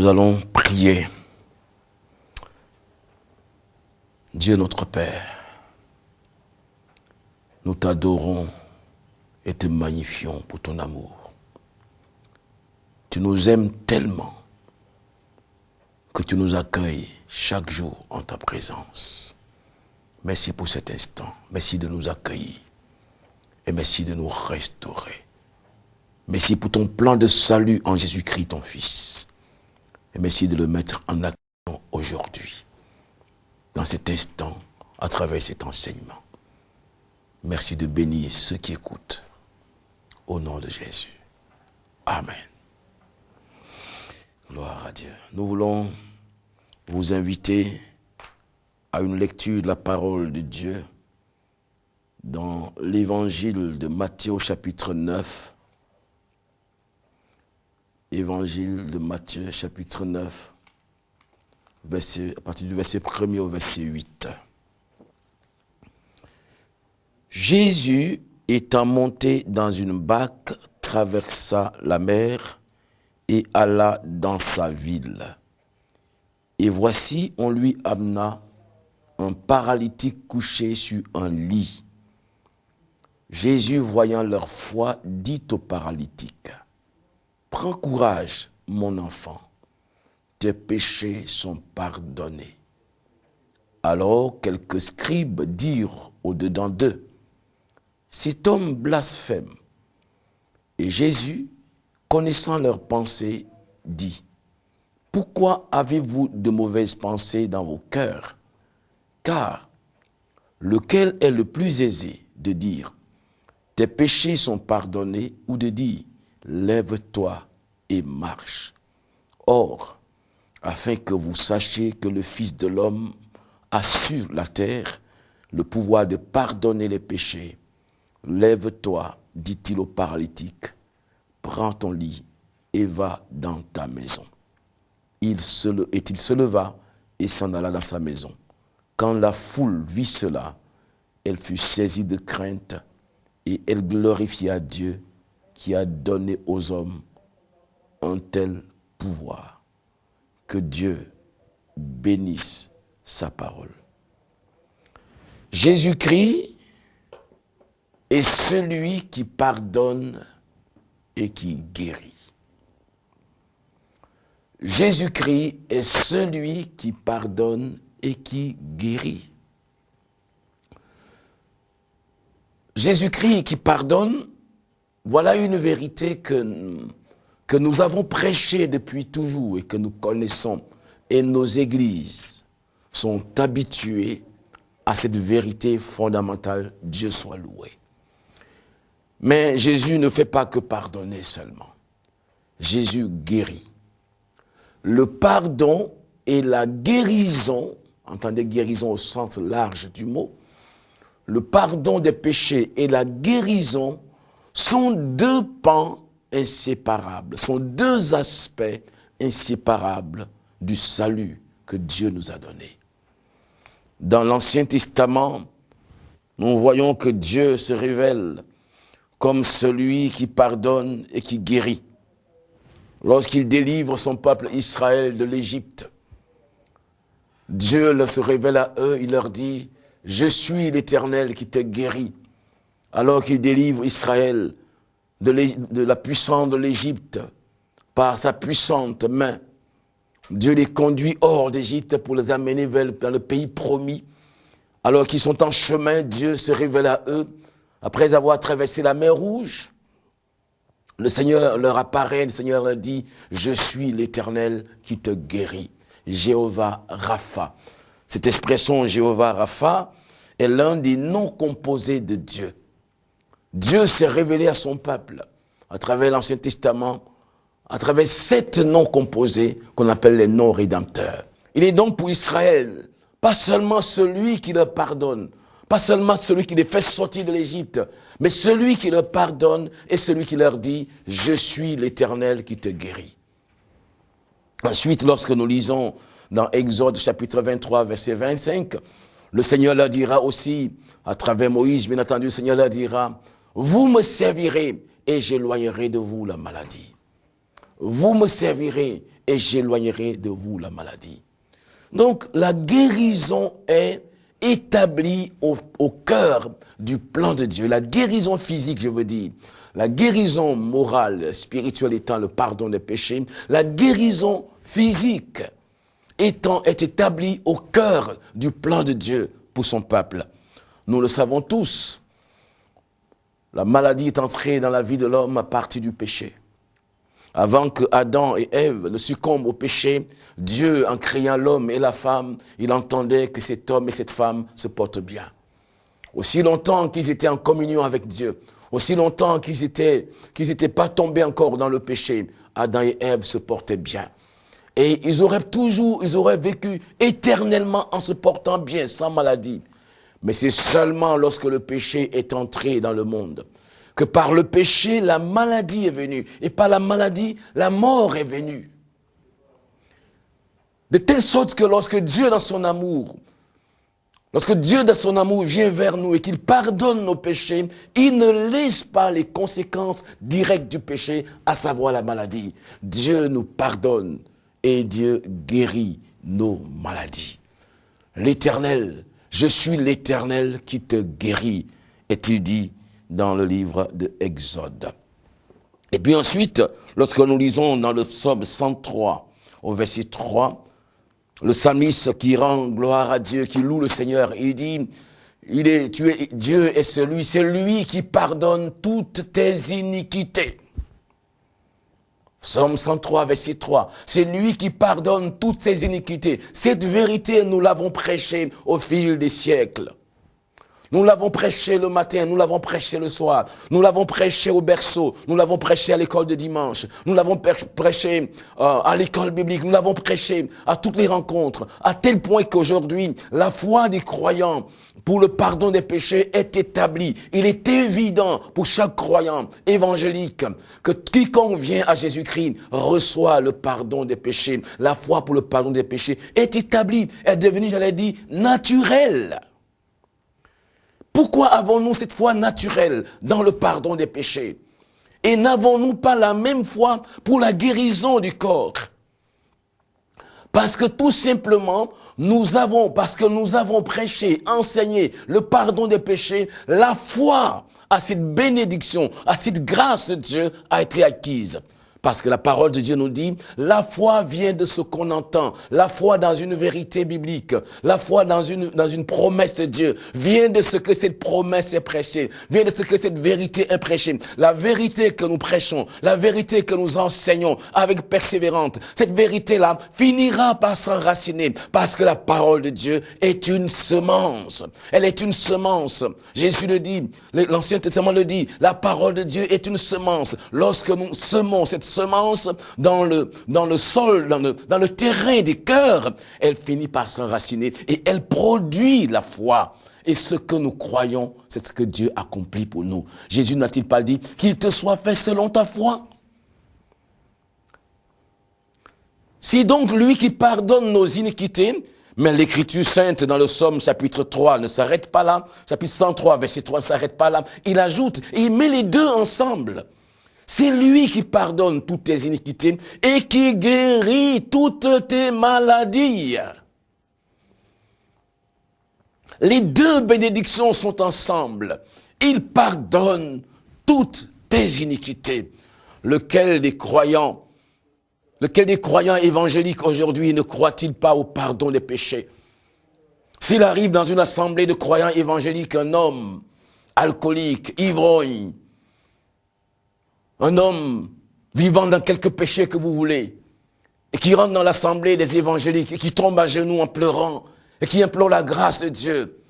Nous allons prier. Dieu notre Père, nous t'adorons et te magnifions pour ton amour. Tu nous aimes tellement que tu nous accueilles chaque jour en ta présence. Merci pour cet instant. Merci de nous accueillir et merci de nous restaurer. Merci pour ton plan de salut en Jésus-Christ, ton Fils. Et merci de le mettre en action aujourd'hui, dans cet instant, à travers cet enseignement. Merci de bénir ceux qui écoutent. Au nom de Jésus. Amen. Gloire à Dieu. Nous voulons vous inviter à une lecture de la parole de Dieu dans l'évangile de Matthieu, chapitre 9. Évangile de Matthieu, chapitre 9, à partir du verset 1er au verset 8. Jésus, étant monté dans une barque, traversa la mer et alla dans sa ville. Et voici, on lui amena un paralytique couché sur un lit. Jésus, voyant leur foi, dit au paralytique: « Prends courage, mon enfant, tes péchés sont pardonnés. » Alors quelques scribes dirent au-dedans d'eux: « Cet homme blasphème. » Et Jésus, connaissant leurs pensées, dit: « Pourquoi avez-vous de mauvaises pensées dans vos cœurs? Car lequel est le plus aisé de dire: « Tes péchés sont pardonnés » ou de dire: « Lève-toi et marche. » Or, afin que vous sachiez que le Fils de l'homme a sur la terre le pouvoir de pardonner les péchés, lève-toi, dit-il au paralytique, prends ton lit et va dans ta maison. Il se leva et s'en alla dans sa maison. Quand la foule vit cela, elle fut saisie de crainte et elle glorifia Dieu qui a donné aux hommes un tel pouvoir. Que Dieu bénisse sa parole. Jésus-Christ est celui qui pardonne et qui guérit. Jésus-Christ est celui qui pardonne et qui guérit. Jésus-Christ qui pardonne, voilà une vérité que nous avons prêchée depuis toujours et que nous connaissons. Et nos églises sont habituées à cette vérité fondamentale. Dieu soit loué. Mais Jésus ne fait pas que pardonner seulement. Jésus guérit. Le pardon et la guérison, entendez guérison au sens large du mot, le pardon des péchés et la guérison sont deux pans inséparables, sont deux aspects inséparables du salut que Dieu nous a donné. Dans l'Ancien Testament, nous voyons que Dieu se révèle comme celui qui pardonne et qui guérit. Lorsqu'il délivre son peuple Israël de l'Égypte, Dieu se révèle à eux, il leur dit: « Je suis l'Éternel qui te guérit. » Alors qu'il délivre Israël de la puissance de l'Égypte par sa puissante main, Dieu les conduit hors d'Égypte pour les amener dans le pays promis. Alors qu'ils sont en chemin, Dieu se révèle à eux. Après avoir traversé la mer Rouge, le Seigneur leur apparaît, le Seigneur leur dit: « Je suis l'Éternel qui te guérit. » Jéhovah Rapha. Cette expression Jéhovah Rapha est l'un des noms composés de Dieu. Dieu s'est révélé à son peuple à travers l'Ancien Testament, à travers 7 noms composés qu'on appelle les noms rédempteurs. Il est donc pour Israël pas seulement celui qui leur pardonne, pas seulement celui qui les fait sortir de l'Égypte, mais celui qui leur pardonne et celui qui leur dit: « Je suis l'Éternel qui te guérit. » Ensuite, lorsque nous lisons dans Exode chapitre 23, verset 25, le Seigneur leur dira aussi, à travers Moïse, bien entendu, le Seigneur leur dira: « Vous me servirez et j'éloignerai de vous la maladie. Vous me servirez et j'éloignerai de vous la maladie. Donc, la guérison est établie au cœur du plan de Dieu. La guérison physique, je veux dire. La guérison morale, spirituelle étant le pardon des péchés. La guérison physique est établie au cœur du plan de Dieu pour son peuple. Nous le savons tous. La maladie est entrée dans la vie de l'homme à partir du péché. Avant que Adam et Ève ne succombent au péché, Dieu, en créant l'homme et la femme, il entendait que cet homme et cette femme se portent bien. Aussi longtemps qu'ils étaient en communion avec Dieu, aussi longtemps qu'ils n'étaient pas tombés encore dans le péché, Adam et Ève se portaient bien. Et ils auraient vécu éternellement en se portant bien, sans maladie. Mais c'est seulement lorsque le péché est entré dans le monde que par le péché, la maladie est venue. Et par la maladie, la mort est venue. De telle sorte que lorsque Dieu dans son amour vient vers nous et qu'il pardonne nos péchés, il ne laisse pas les conséquences directes du péché, à savoir la maladie. Dieu nous pardonne et Dieu guérit nos maladies. L'Éternel, je suis l'Éternel qui te guérit, est-il dit dans le livre de Exode. Et puis ensuite, lorsque nous lisons dans le psaume 103, au verset 3, le psalmiste qui rend gloire à Dieu, qui loue le Seigneur, il dit, Dieu est c'est lui qui pardonne toutes tes iniquités. Psaume 103, verset 3, c'est lui qui pardonne toutes tes iniquités. Cette vérité, nous l'avons prêchée au fil des siècles. Nous l'avons prêché le matin, nous l'avons prêché le soir, nous l'avons prêché au berceau, nous l'avons prêché à l'école de dimanche, nous l'avons prêché à l'école biblique, nous l'avons prêché à toutes les rencontres, à tel point qu'aujourd'hui, la foi des croyants pour le pardon des péchés est établie. Il est évident pour chaque croyant évangélique que quiconque vient à Jésus-Christ reçoit le pardon des péchés. La foi pour le pardon des péchés est établie, est devenue, j'allais dire, naturelle. Pourquoi avons-nous cette foi naturelle dans le pardon des péchés? Et n'avons-nous pas la même foi pour la guérison du corps? Parce que tout simplement, parce que nous avons prêché, enseigné le pardon des péchés, la foi à cette bénédiction, à cette grâce de Dieu a été acquise. Parce que la parole de Dieu nous dit, la foi vient de ce qu'on entend. La foi dans une vérité biblique. La foi dans une promesse de Dieu. Vient de ce que cette promesse est prêchée. Vient de ce que cette vérité est prêchée. La vérité que nous prêchons. La vérité que nous enseignons avec persévérance. Cette vérité-là finira par s'enraciner. Parce que la parole de Dieu est une semence. Elle est une semence. Jésus le dit. L'Ancien Testament le dit. La parole de Dieu est une semence. Lorsque nous semons cette semence dans le sol, dans le terrain des cœurs, elle finit par s'enraciner et elle produit la foi. Et ce que nous croyons, c'est ce que Dieu accomplit pour nous. Jésus n'a-t-il pas dit qu'il te soit fait selon ta foi? Si donc lui qui pardonne nos iniquités, mais l'Écriture sainte dans le Psaume chapitre 3 ne s'arrête pas là, chapitre 103 verset 3 ne s'arrête pas là, il ajoute, il met les deux ensemble. C'est lui qui pardonne toutes tes iniquités et qui guérit toutes tes maladies. Les deux bénédictions sont ensemble. Il pardonne toutes tes iniquités. Lequel des croyants évangéliques aujourd'hui ne croit-il pas au pardon des péchés? S'il arrive dans une assemblée de croyants évangéliques, un homme alcoolique, ivrogne, un homme vivant dans quelque péché que vous voulez, et qui rentre dans l'assemblée des évangéliques, et qui tombe à genoux en pleurant, et qui implore la grâce de Dieu,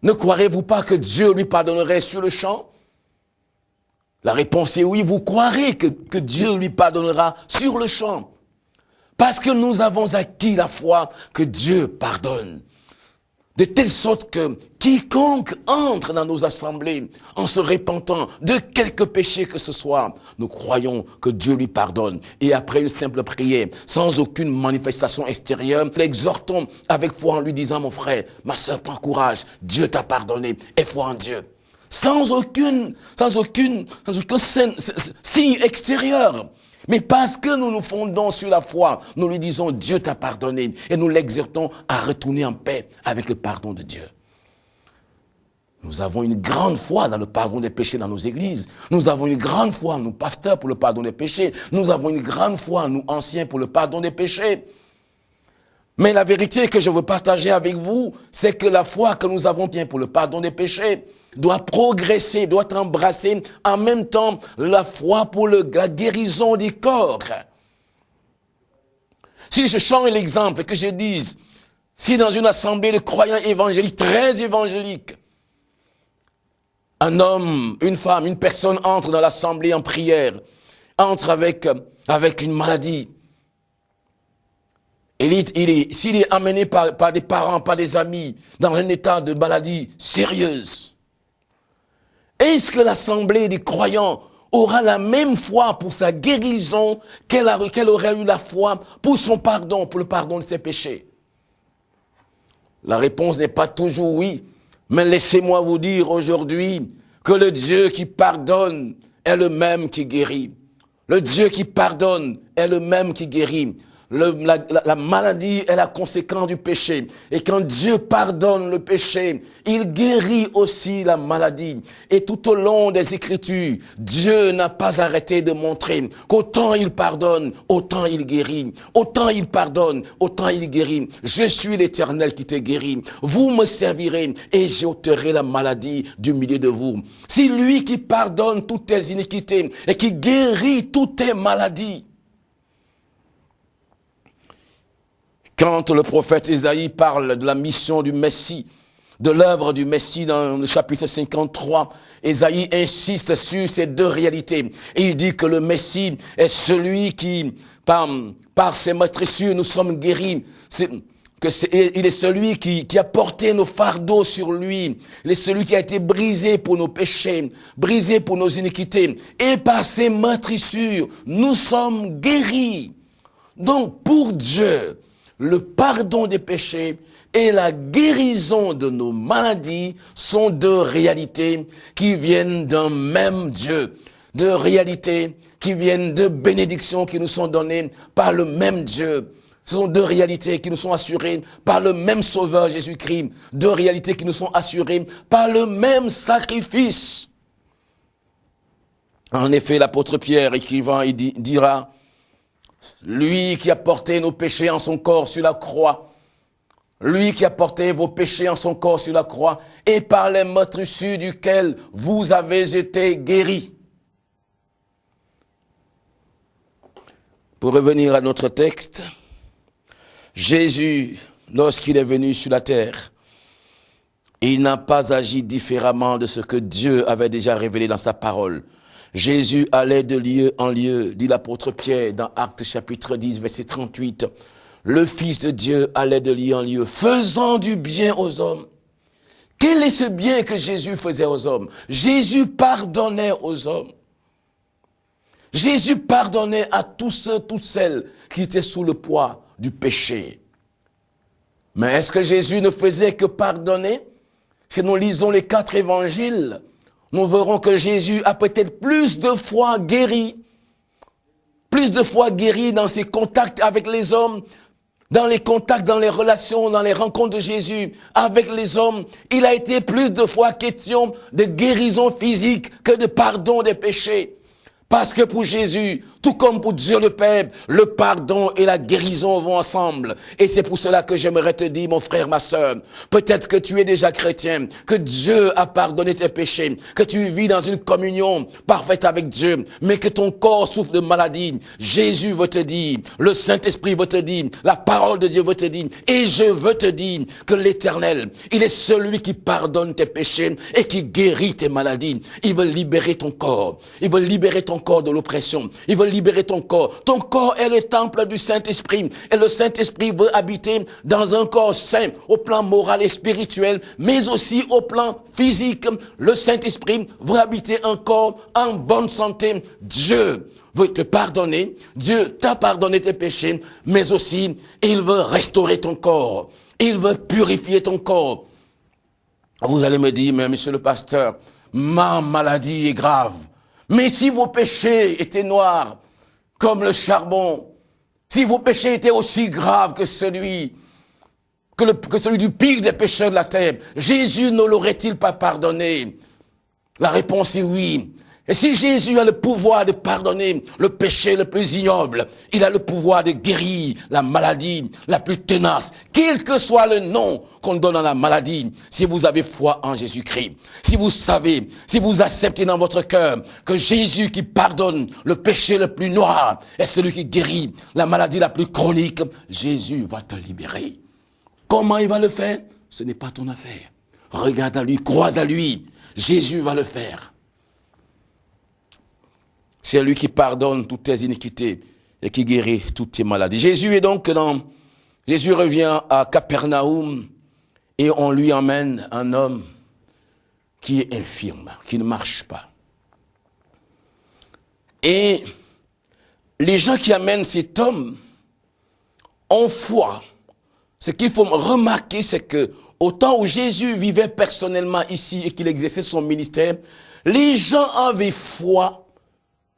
ne croirez-vous pas que Dieu lui pardonnerait sur le champ? La réponse est oui, vous croirez que Dieu lui pardonnera sur le champ. Parce que nous avons acquis la foi que Dieu pardonne. De telle sorte que quiconque entre dans nos assemblées en se repentant de quelque péché que ce soit, nous croyons que Dieu lui pardonne. Et après une simple prière, sans aucune manifestation extérieure, nous l'exhortons avec foi en lui disant, mon frère, ma sœur, prends courage, Dieu t'a pardonné, aie foi en Dieu. Sans aucun signe extérieur. Mais parce que nous nous fondons sur la foi, nous lui disons Dieu t'a pardonné et nous l'exhortons à retourner en paix avec le pardon de Dieu. Nous avons une grande foi dans le pardon des péchés dans nos églises. Nous avons une grande foi, nous pasteurs, pour le pardon des péchés. Nous avons une grande foi, nous anciens, pour le pardon des péchés. Mais la vérité que je veux partager avec vous, c'est que la foi que nous avons pour le pardon des péchés doit progresser, doit embrasser en même temps la foi pour la guérison du corps. Si je change l'exemple et que je dise, si dans une assemblée de croyants évangéliques, très évangéliques, un homme, une femme, une personne entre dans l'assemblée en prière, entre avec une maladie. S'il est amené par des parents, par des amis, dans un état de maladie sérieuse, est-ce que l'assemblée des croyants aura la même foi pour sa guérison qu'elle aurait eu la foi pour son pardon, pour le pardon de ses péchés? La réponse n'est pas toujours oui. Mais laissez-moi vous dire aujourd'hui que le Dieu qui pardonne est le même qui guérit. Le Dieu qui pardonne est le même qui guérit. La maladie est la conséquence du péché. Et quand Dieu pardonne le péché, il guérit aussi la maladie. Et tout au long des Écritures, Dieu n'a pas arrêté de montrer qu'autant il pardonne, autant il guérit. Autant il pardonne, autant il guérit. Je suis l'Éternel qui te guérit. Vous me servirez et j'ôterai la maladie du milieu de vous. C'est lui qui pardonne toutes tes iniquités et qui guérit toutes tes maladies. Quand le prophète Isaïe parle de la mission du Messie, de l'œuvre du Messie dans le chapitre 53, Isaïe insiste sur ces deux réalités. Et il dit que le Messie est celui qui, par ses meurtrissures, nous sommes guéris. Il est celui qui a porté nos fardeaux sur lui. Il est celui qui a été brisé pour nos péchés, brisé pour nos iniquités. Et par ses meurtrissures, nous sommes guéris. Donc, pour Dieu, le pardon des péchés et la guérison de nos maladies sont deux réalités qui viennent d'un même Dieu, deux réalités qui viennent de bénédictions qui nous sont données par le même Dieu. Ce sont deux réalités qui nous sont assurées par le même Sauveur Jésus-Christ, deux réalités qui nous sont assurées par le même sacrifice. En effet, l'apôtre Pierre, écrivant, il dira: lui qui a porté nos péchés en son corps sur la croix, lui qui a porté vos péchés en son corps sur la croix, et par les meurtrissures duquel vous avez été guéris. Pour revenir à notre texte, Jésus, lorsqu'il est venu sur la terre, il n'a pas agi différemment de ce que Dieu avait déjà révélé dans sa parole. Jésus allait de lieu en lieu, dit l'apôtre Pierre dans Actes chapitre 10, verset 38. Le Fils de Dieu allait de lieu en lieu, faisant du bien aux hommes. Quel est ce bien que Jésus faisait aux hommes? Jésus pardonnait aux hommes. Jésus pardonnait à tous ceux, toutes celles qui étaient sous le poids du péché. Mais est-ce que Jésus ne faisait que pardonner? Si nous lisons les 4 évangiles, nous verrons que Jésus a peut-être plus de fois guéri dans ses contacts avec les hommes, dans les contacts, dans les relations, dans les rencontres de Jésus avec les hommes. Il a été plus de fois question de guérison physique que de pardon des péchés. Parce que pour Jésus, tout comme pour Dieu le Père, le pardon et la guérison vont ensemble. Et c'est pour cela que j'aimerais te dire, mon frère, ma sœur, peut-être que tu es déjà chrétien, que Dieu a pardonné tes péchés, que tu vis dans une communion parfaite avec Dieu, mais que ton corps souffre de maladie. Jésus veut te dire, le Saint-Esprit veut te dire, la parole de Dieu veut te dire, et je veux te dire que l'Éternel, il est celui qui pardonne tes péchés et qui guérit tes maladies. Il veut libérer ton corps. Il veut libérer ton corps de l'oppression. Il veut libérer ton corps. Ton corps est le temple du Saint-Esprit. Et le Saint-Esprit veut habiter dans un corps saint, au plan moral et spirituel, mais aussi au plan physique. Le Saint-Esprit veut habiter un corps en bonne santé. Dieu veut te pardonner. Dieu t'a pardonné tes péchés, mais aussi, il veut restaurer ton corps. Il veut purifier ton corps. Vous allez me dire, mais monsieur le pasteur, ma maladie est grave. Mais si vos péchés étaient noirs comme le charbon. Si vos péchés étaient aussi graves que celui du pire des pécheurs de la terre, Jésus ne l'aurait-il pas pardonné? La réponse est oui. Et si Jésus a le pouvoir de pardonner le péché le plus ignoble, il a le pouvoir de guérir la maladie la plus tenace, quel que soit le nom qu'on donne à la maladie. Si vous avez foi en Jésus-Christ, si vous savez, si vous acceptez dans votre cœur que Jésus qui pardonne le péché le plus noir est celui qui guérit la maladie la plus chronique, Jésus va te libérer. Comment il va le faire? Ce n'est pas ton affaire. Regarde à lui, crois à lui. Jésus va le faire. C'est lui qui pardonne toutes tes iniquités et qui guérit toutes tes maladies. Jésus revient à Capernaum et on lui emmène un homme qui est infirme, qui ne marche pas. Et les gens qui amènent cet homme ont foi. Ce qu'il faut remarquer, c'est que au temps où Jésus vivait personnellement ici et qu'il exerçait son ministère, les gens avaient foi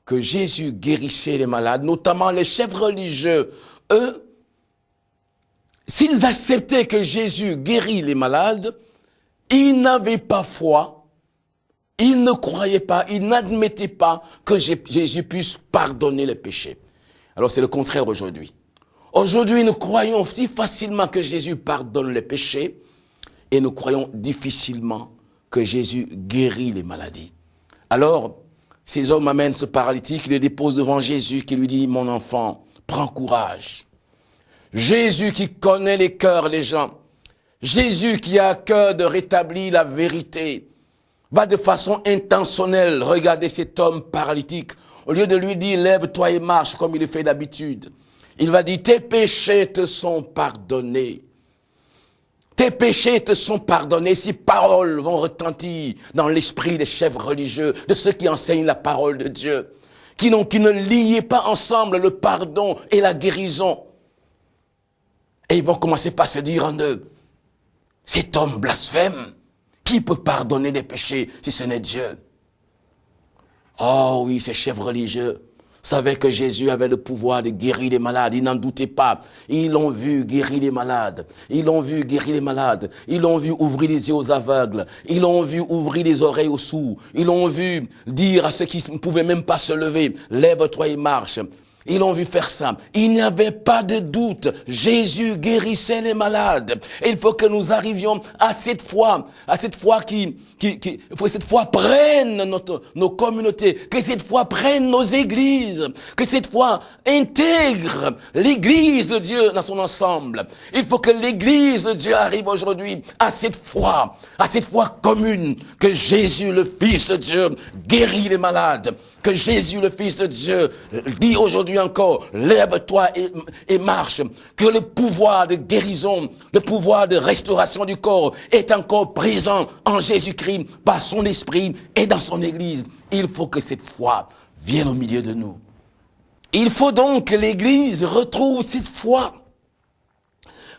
que Jésus guérissait les malades, notamment les chefs religieux. Eux, s'ils acceptaient que Jésus guérit les malades, ils n'avaient pas foi, ils ne croyaient pas, ils n'admettaient pas que Jésus puisse pardonner les péchés. Alors c'est le contraire aujourd'hui. Aujourd'hui, nous croyons si facilement que Jésus pardonne les péchés et nous croyons difficilement que Jésus guérit les maladies. Alors, ces hommes amènent ce paralytique, ils le déposent devant Jésus qui lui dit « Mon enfant, prends courage ». Jésus qui connaît les cœurs des gens, Jésus qui a à cœur de rétablir la vérité, va de façon intentionnelle regarder cet homme paralytique. Au lieu de lui dire « Lève-toi et marche » comme il le fait d'habitude, il va dire « Tes péchés te sont pardonnés ». Tes péchés te sont pardonnés. Ces paroles vont retentir dans l'esprit des chefs religieux, de ceux qui enseignent la parole de Dieu, qui ne liaient pas ensemble le pardon et la guérison. Et ils vont commencer par se dire en eux, cet homme blasphème, qui peut pardonner des péchés si ce n'est Dieu? Oh oui, ces chefs religieux savaient que Jésus avait le pouvoir de guérir les malades. Ils n'en doutaient pas. Ils l'ont vu guérir les malades. Ils l'ont vu guérir les malades. Ils l'ont vu ouvrir les yeux aux aveugles. Ils l'ont vu ouvrir les oreilles aux sourds. Ils l'ont vu dire à ceux qui ne pouvaient même pas se lever, lève-toi et marche. Ils l'ont vu faire ça. Il n'y avait pas de doute. Jésus guérissait les malades. Et il faut que nous arrivions à cette foi qui cette foi prenne nos communautés, que cette foi prenne nos églises, que cette foi intègre l'église de Dieu dans son ensemble. Il faut que l'église de Dieu arrive aujourd'hui à cette foi commune, que Jésus, le Fils de Dieu, guérit les malades, que Jésus, le Fils de Dieu, dit aujourd'hui encore, lève-toi et marche, que le pouvoir de guérison, le pouvoir de restauration du corps est encore présent en Jésus-Christ, par son esprit et dans son église. Il faut que cette foi vienne au milieu de nous. Il faut donc que l'église retrouve cette foi,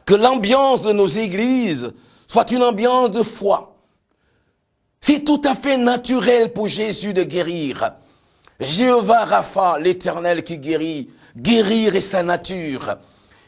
que l'ambiance de nos églises soit une ambiance de foi. C'est tout à fait naturel pour Jésus de guérir. Jéhovah Rapha, l'Éternel qui guérit, guérir est sa nature.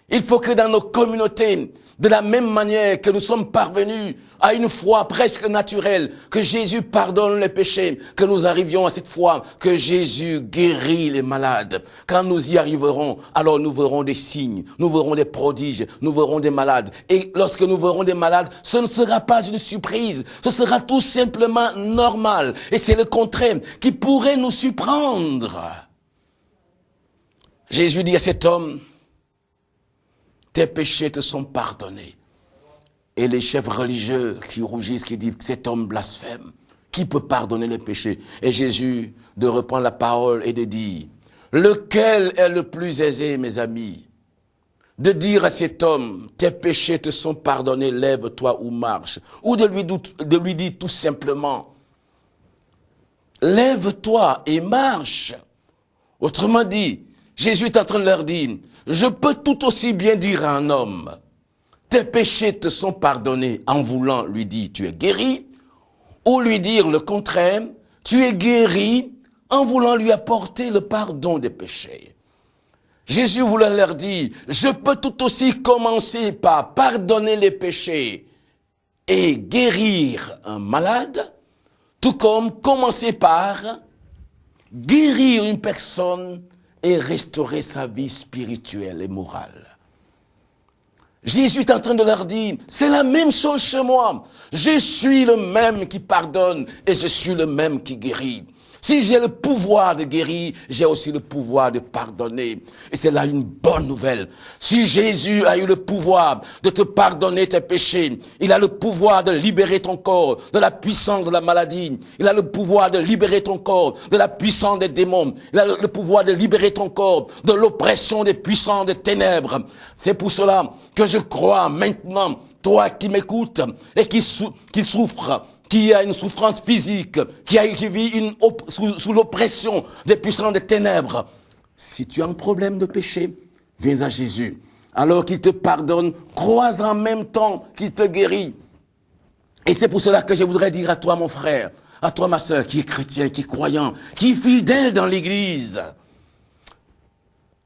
Il faut que dans nos communautés, de la même manière que nous sommes parvenus à une foi presque naturelle, que Jésus pardonne les péchés, que nous arrivions à cette foi, que Jésus guérit les malades. Quand nous y arriverons, alors nous verrons des signes, nous verrons des prodiges, nous verrons des malades. Et lorsque nous verrons des malades, ce ne sera pas une surprise, ce sera tout simplement normal. Et c'est le contraire qui pourrait nous surprendre. Jésus dit à cet homme, tes péchés te sont pardonnés. Et les chefs religieux qui rougissent, qui disent, cet homme blasphème, qui peut pardonner les péchés? Et Jésus de reprendre la parole et de dire, lequel est le plus aisé, mes amis? De dire à cet homme, tes péchés te sont pardonnés, lève-toi ou marche. Ou de lui dire tout simplement, lève-toi et marche. Autrement dit, Jésus est en train de leur dire, je peux tout aussi bien dire à un homme, tes péchés te sont pardonnés, en voulant lui dire, tu es guéri, ou lui dire le contraire, tu es guéri, en voulant lui apporter le pardon des péchés. Jésus voulait leur dire, je peux tout aussi commencer par pardonner les péchés et guérir un malade, tout comme commencer par guérir une personne et restaurer sa vie spirituelle et morale. Jésus est en train de leur dire, c'est la même chose chez moi. Je suis le même qui pardonne et je suis le même qui guérit. Si j'ai le pouvoir de guérir, j'ai aussi le pouvoir de pardonner. Et c'est là une bonne nouvelle. Si Jésus a eu le pouvoir de te pardonner tes péchés, il a le pouvoir de libérer ton corps de la puissance de la maladie. Il a le pouvoir de libérer ton corps de la puissance des démons. Il a le pouvoir de libérer ton corps de l'oppression des puissances des ténèbres. C'est pour cela que je crois maintenant, toi qui m'écoutes et qui souffres, qui a une souffrance physique, qui vit sous l'oppression des puissances des ténèbres. Si tu as un problème de péché, viens à Jésus. Alors qu'il te pardonne, crois en même temps qu'il te guérit. Et c'est pour cela que je voudrais dire à toi, mon frère, à toi, ma sœur, qui est chrétien, qui est croyant, qui est fidèle dans l'église,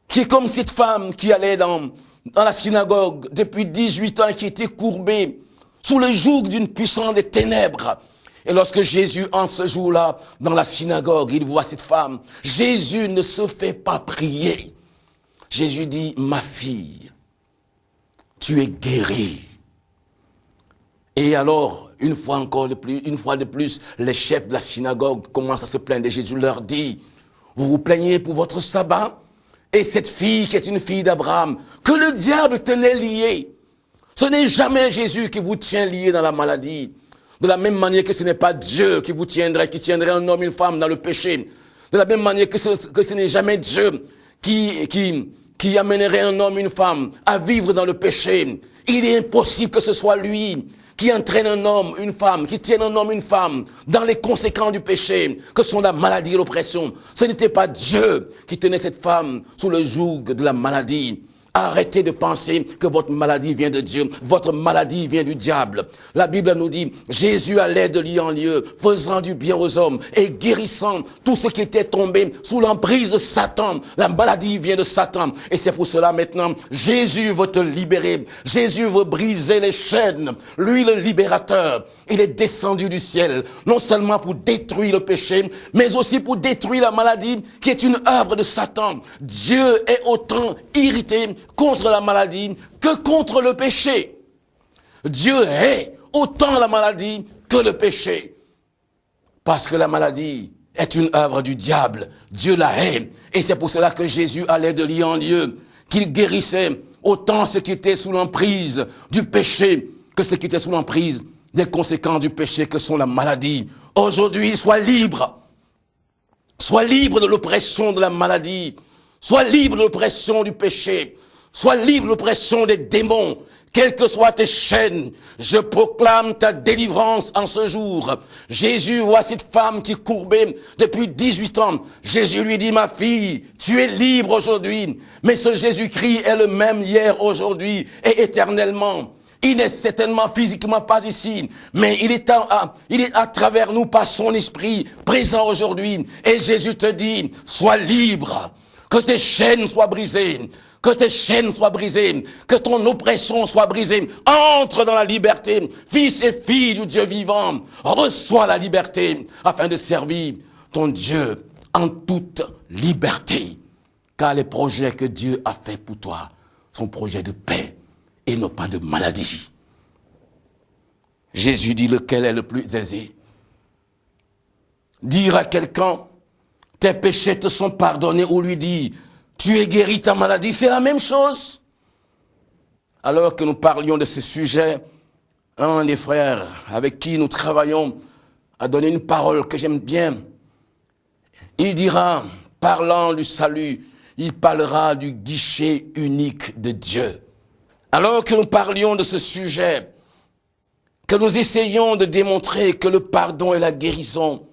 qui est comme cette femme qui allait dans la synagogue depuis 18 ans, qui était courbée sous le joug d'une puissance des ténèbres. Et lorsque Jésus entre ce jour-là dans la synagogue, il voit cette femme. Jésus ne se fait pas prier. Jésus dit, ma fille, tu es guérie. Et alors, une fois de plus, les chefs de la synagogue commencent à se plaindre. Et Jésus leur dit, vous vous plaignez pour votre sabbat? Et cette fille qui est une fille d'Abraham, que le diable tenait liée. Ce n'est jamais Jésus qui vous tient lié dans la maladie. De la même manière que ce n'est pas Dieu qui vous tiendrait, qui tiendrait un homme, une femme dans le péché. De la même manière que ce n'est jamais Dieu qui amènerait un homme, une femme à vivre dans le péché. Il est impossible que ce soit lui qui entraîne un homme, une femme, qui tienne un homme, une femme dans les conséquences du péché, que sont la maladie et l'oppression. Ce n'était pas Dieu qui tenait cette femme sous le joug de la maladie. Arrêtez de penser que votre maladie vient de Dieu. Votre maladie vient du diable. La Bible nous dit, Jésus allait de lieu en lieu, faisant du bien aux hommes et guérissant tout ce qui était tombé sous l'emprise de Satan. La maladie vient de Satan. Et c'est pour cela maintenant, Jésus veut te libérer. Jésus veut briser les chaînes. Lui, le libérateur, il est descendu du ciel, non seulement pour détruire le péché, mais aussi pour détruire la maladie qui est une œuvre de Satan. Dieu est autant irrité contre la maladie que contre le péché. Dieu hait autant la maladie que le péché. Parce que la maladie est une œuvre du diable. Dieu la hait. Et c'est pour cela que Jésus allait de lieu en lieu, qu'il guérissait autant ce qui était sous l'emprise du péché que ce qui était sous l'emprise des conséquences du péché que sont la maladie. Aujourd'hui, sois libre. Sois libre de l'oppression de la maladie. Sois libre de l'oppression du péché. Sois libre de l'oppression des démons. Quelles que soient tes chaînes, je proclame ta délivrance en ce jour. Jésus voit cette femme qui courbait depuis 18 ans. Jésus lui dit, ma fille, tu es libre aujourd'hui. Mais ce Jésus-Christ est le même hier, aujourd'hui et éternellement. Il n'est certainement physiquement pas ici, mais il est à travers nous par son esprit présent aujourd'hui. Et Jésus te dit, sois libre, que tes chaînes soient brisées. Que tes chaînes soient brisées, que ton oppression soit brisée. Entre dans la liberté, fils et filles du Dieu vivant. Reçois la liberté afin de servir ton Dieu en toute liberté. Car les projets que Dieu a faits pour toi sont projets de paix et non pas de maladie. Jésus dit lequel est le plus aisé. Dire à quelqu'un, tes péchés te sont pardonnés, ou lui dire, tu es guéri ta maladie, c'est la même chose. Alors que nous parlions de ce sujet, un des frères avec qui nous travaillons a donné une parole que j'aime bien. Il dira, parlant du salut, il parlera du guichet unique de Dieu. Alors que nous parlions de ce sujet, que nous essayons de démontrer que le pardon et la guérison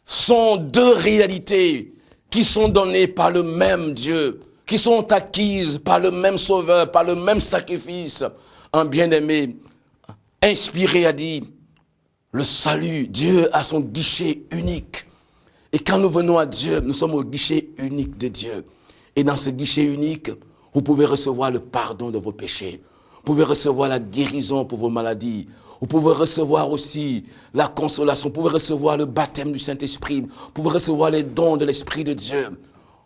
sont deux réalités qui sont données par le même Dieu, qui sont acquises par le même Sauveur, par le même sacrifice. Un bien-aimé inspiré a dit, le salut, Dieu a son guichet unique. Et quand nous venons à Dieu, nous sommes au guichet unique de Dieu. Et dans ce guichet unique, vous pouvez recevoir le pardon de vos péchés. Vous pouvez recevoir la guérison pour vos maladies. Vous pouvez recevoir aussi la consolation. Vous pouvez recevoir le baptême du Saint-Esprit. Vous pouvez recevoir les dons de l'Esprit de Dieu.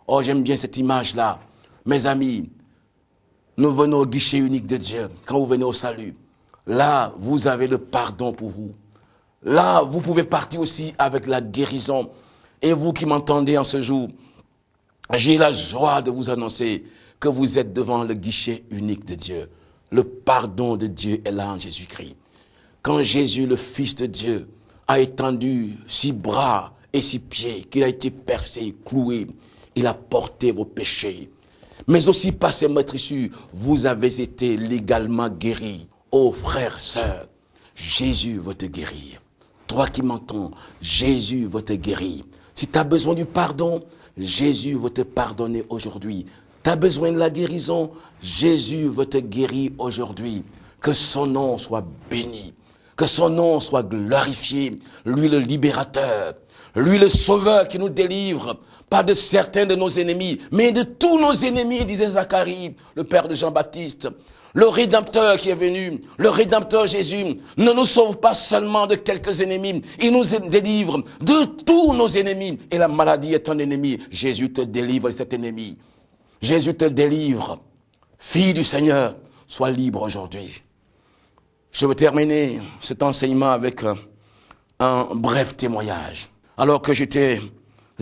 Oh, j'aime bien cette image-là. Mes amis, nous venons au guichet unique de Dieu. Quand vous venez au salut, là, vous avez le pardon pour vous. Là, vous pouvez partir aussi avec la guérison. Et vous qui m'entendez en ce jour, j'ai la joie de vous annoncer que vous êtes devant le guichet unique de Dieu. Le pardon de Dieu est là en Jésus-Christ. Quand Jésus, le Fils de Dieu, a étendu ses bras et ses pieds, qu'il a été percé, cloué, il a porté vos péchés. Mais aussi par ses meurtrissures, vous avez été légalement guéris. Oh frères, sœurs, Jésus veut te guérir. Toi qui m'entends, Jésus veut te guérir. Si tu as besoin du pardon, Jésus veut te pardonner aujourd'hui. Tu as besoin de la guérison, Jésus veut te guérir aujourd'hui. Que son nom soit béni. Que son nom soit glorifié. Lui le libérateur. Lui le sauveur qui nous délivre. Pas de certains de nos ennemis, mais de tous nos ennemis, disait Zacharie, le père de Jean-Baptiste. Le Rédempteur qui est venu, le Rédempteur Jésus, ne nous sauve pas seulement de quelques ennemis, il nous délivre de tous nos ennemis. Et la maladie est un ennemi. Jésus te délivre de cet ennemi. Jésus te délivre. Fille du Seigneur, sois libre aujourd'hui. Je veux terminer cet enseignement avec un bref témoignage. Alors que j'étais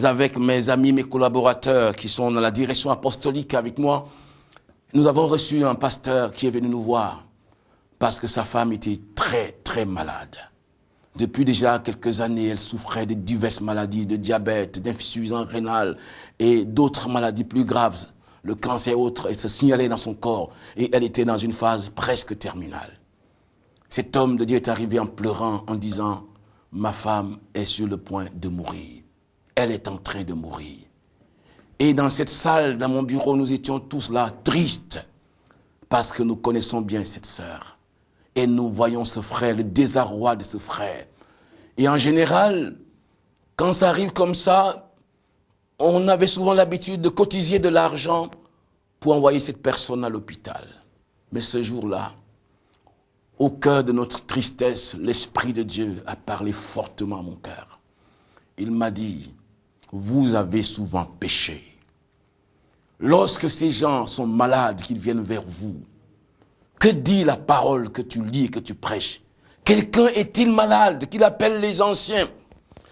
avec mes amis, mes collaborateurs qui sont dans la direction apostolique avec moi, nous avons reçu un pasteur qui est venu nous voir parce que sa femme était très, très malade. Depuis déjà quelques années, elle souffrait de diverses maladies, de diabète, d'insuffisance rénale et d'autres maladies plus graves. Le cancer et autres, elle se signalait dans son corps et elle était dans une phase presque terminale. Cet homme de Dieu est arrivé en pleurant, en disant « Ma femme est sur le point de mourir. Elle est en train de mourir. » Et dans cette salle, dans mon bureau, nous étions tous là, tristes, parce que nous connaissons bien cette sœur. Et nous voyons ce frère, le désarroi de ce frère. Et en général, quand ça arrive comme ça, on avait souvent l'habitude de cotiser de l'argent pour envoyer cette personne à l'hôpital. Mais ce jour-là, au cœur de notre tristesse, l'Esprit de Dieu a parlé fortement à mon cœur. Il m'a dit, vous avez souvent péché. Lorsque ces gens sont malades, qu'ils viennent vers vous, que dit la parole que tu lis et que tu prêches? Quelqu'un est-il malade, qu'il appelle les anciens,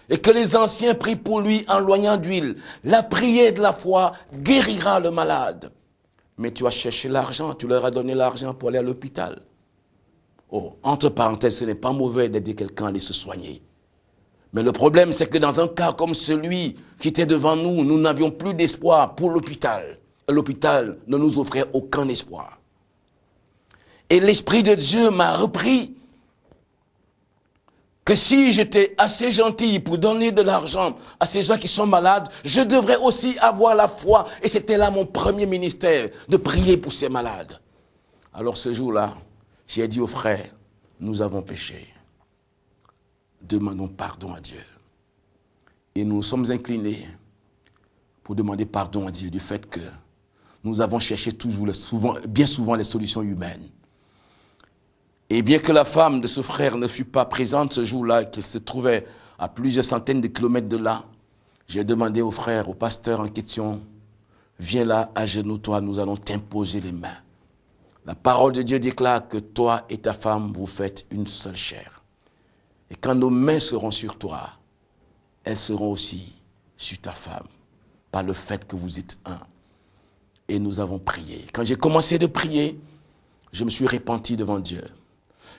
et que les anciens prient pour lui en loignant d'huile? La prière de la foi guérira le malade. Mais tu as cherché l'argent, tu leur as donné l'argent pour aller à l'hôpital. Oh, entre parenthèses, ce n'est pas mauvais d'aider quelqu'un à aller se soigner. Mais le problème, c'est que dans un cas comme celui qui était devant nous, nous n'avions plus d'espoir pour l'hôpital. L'hôpital ne nous offrait aucun espoir. Et l'Esprit de Dieu m'a repris que si j'étais assez gentil pour donner de l'argent à ces gens qui sont malades, je devrais aussi avoir la foi. Et c'était là mon premier ministère, de prier pour ces malades. Alors ce jour-là, j'ai dit aux frères, nous avons péché. Demandons pardon à Dieu. Et nous sommes inclinés pour demander pardon à Dieu du fait que nous avons cherché bien souvent les solutions humaines. Et bien que la femme de ce frère ne fût pas présente ce jour-là, qu'elle se trouvait à plusieurs centaines de kilomètres de là, j'ai demandé au frère, au pasteur en question, viens là, agenouille-toi, nous allons t'imposer les mains. La parole de Dieu déclare que toi et ta femme, vous faites une seule chair. Et quand nos mains seront sur toi, elles seront aussi sur ta femme, par le fait que vous êtes un. Et nous avons prié. Quand j'ai commencé de prier, je me suis repenti devant Dieu.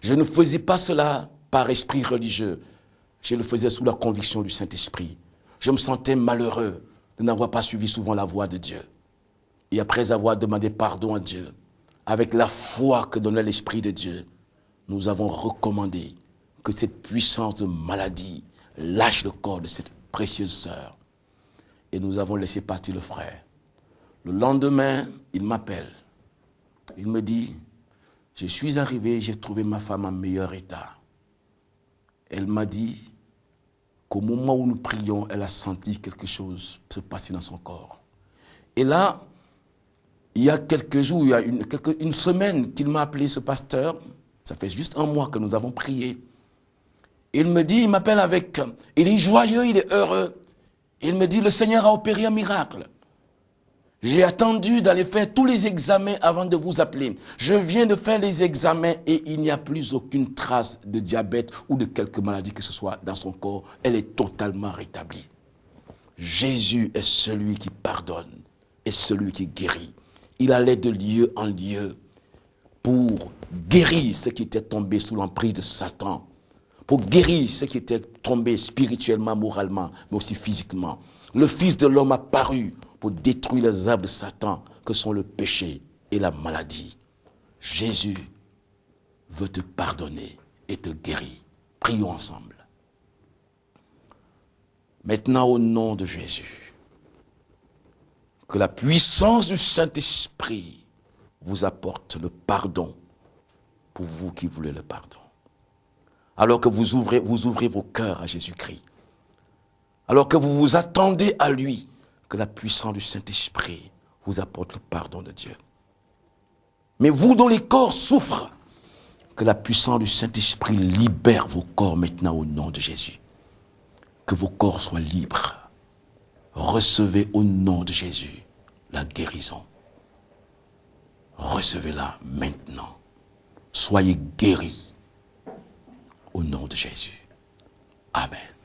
Je ne faisais pas cela par esprit religieux. Je le faisais sous la conviction du Saint-Esprit. Je me sentais malheureux de n'avoir pas suivi souvent la voie de Dieu. Et après avoir demandé pardon à Dieu, avec la foi que donnait l'Esprit de Dieu, nous avons recommandé que cette puissance de maladie lâche le corps de cette précieuse sœur. Et nous avons laissé partir le frère. Le lendemain, il m'appelle. Il me dit, je suis arrivé, j'ai trouvé ma femme en meilleur état. Elle m'a dit qu'au moment où nous prions, elle a senti quelque chose se passer dans son corps. Et là, il y a quelques jours, il y a une semaine qu'il m'a appelé ce pasteur. Ça fait juste un mois que nous avons prié. Il me dit, il m'appelle avec, il est joyeux, il est heureux. Il me dit, le Seigneur a opéré un miracle. J'ai attendu d'aller faire tous les examens avant de vous appeler. Je viens de faire les examens et il n'y a plus aucune trace de diabète ou de quelque maladie que ce soit dans son corps. Elle est totalement rétablie. Jésus est celui qui pardonne et celui qui guérit. Il allait de lieu en lieu pour guérir ceux qui étaient tombés sous l'emprise de Satan, pour guérir ceux qui étaient tombés spirituellement, moralement, mais aussi physiquement. Le Fils de l'homme a paru pour détruire les œuvres de Satan, que sont le péché et la maladie. Jésus veut te pardonner et te guérir. Prions ensemble. Maintenant, au nom de Jésus, que la puissance du Saint-Esprit vous apporte le pardon pour vous qui voulez le pardon. Alors que vous ouvrez vos cœurs à Jésus-Christ, alors que vous vous attendez à lui, que la puissance du Saint-Esprit vous apporte le pardon de Dieu. Mais vous dont les corps souffrent, que la puissance du Saint-Esprit libère vos corps maintenant au nom de Jésus. Que vos corps soient libres. Recevez au nom de Jésus la guérison. Recevez-la maintenant. Soyez guéris au nom de Jésus. Amen.